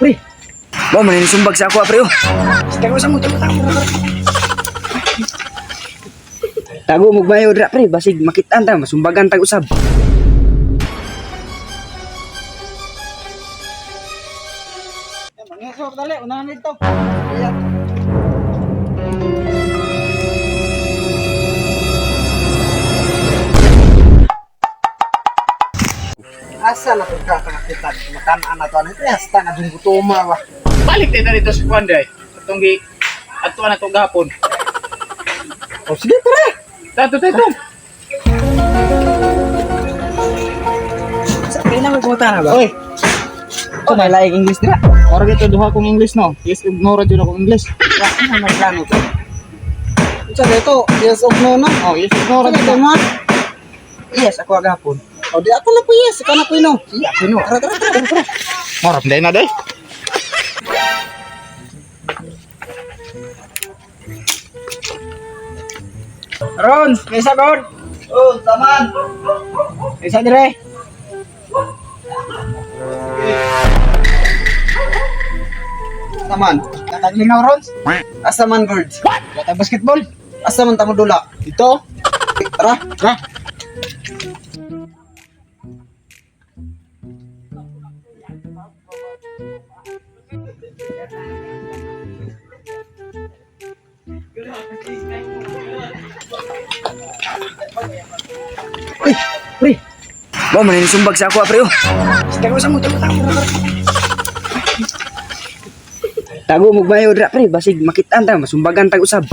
Pre. Mo man sumbag sa ako, pre. Tago sa mo, tago. Tago mo bayo dra, pre, basig makitaan ta, masumbagan tag usab. Mangisor dali, unahan dito. Asa na pagkakakita makanaan na to ano ito hasta na dung gutoma ba. Balik din na dito sa Kwanday. Itong ato na itong gapon. O sige pre. Tato. Sa pina mo puta na ba? Oy. Oh, may laing English dira. Mora dito duha kong English no. Yes, ignore jud akong English. Ano man plano to? Unsa dito? Yes of no no. Oh, yes, ignore Ora jud dito ako. mo. Yes, ako agapon. O di ako na po yes, ikaw na po no. Iya, pino. Tara. Mora pinday na day. Ron, kaysa god. Oh, taman. Kaysa dire. Taman. Kataglingaw ron. Asa man birds? Kata basketball. Asa man tamo dula? Dito. Tara. Ha? Uy, pre. Mo man sumbag sa ako, pre. Tago sa mo, tago. Tago mo bayo dra, pre, basig makitaan ta, masumbagan tag usab.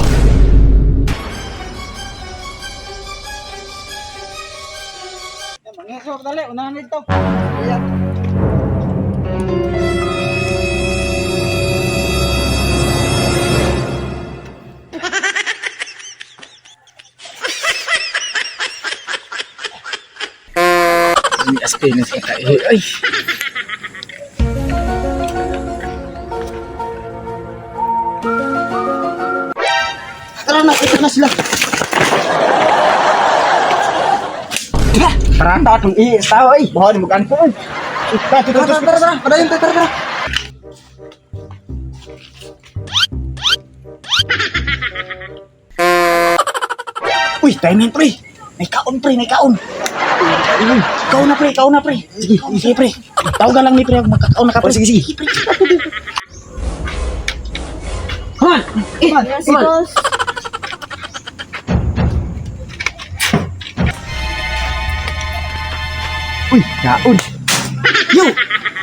Mangisor dali, unahan dito. Ini aspinas ka ay. Tara na, ito na sila. Parata tong iis tao ay. Bawa ni magan ko. Tara. Padayon tara. Uy, timing pre. May kaon. Kau na pre. Sige pre. Tawagan lang ni pre, magkakaon na ka pre. Sige. Han. Boss. Uy, kaon. Yo.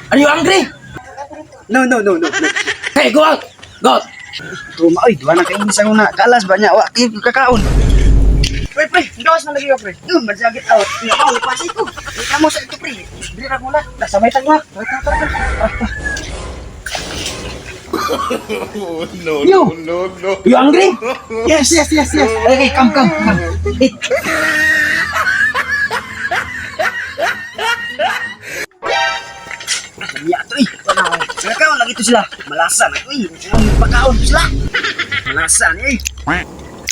Are you hungry? No. Hey, go out. Go out. Tuma, oy, duwa na kayo isang una. Kalas ba niya? Wa, kakaon. Pre, gawas na lagi pre. Magsagit out. Ikaw, ipasay ko. Kamu sa ito, pre. Bili ra mula. Sabay tagma. No. You hungry? Yes. Okay, come. Eat. Iya to eh. Kakaon lagi to sila. Malasan ako eh. Pagkaon to sila. Malasan eh.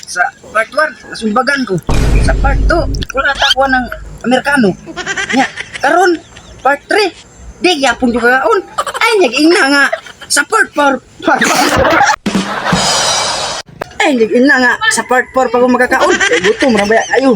Sa part 1, nasumbagan ko. Sa part 2, wala takuan ng Amerikano. Nya, karon part 3, di gyapon ko kakaon. Ay, nag-ina nga. Sa part 4. Ay, nag-ina nga. Sa part 4 pa ko magkakaon. Gutom, rabaya. Ayo.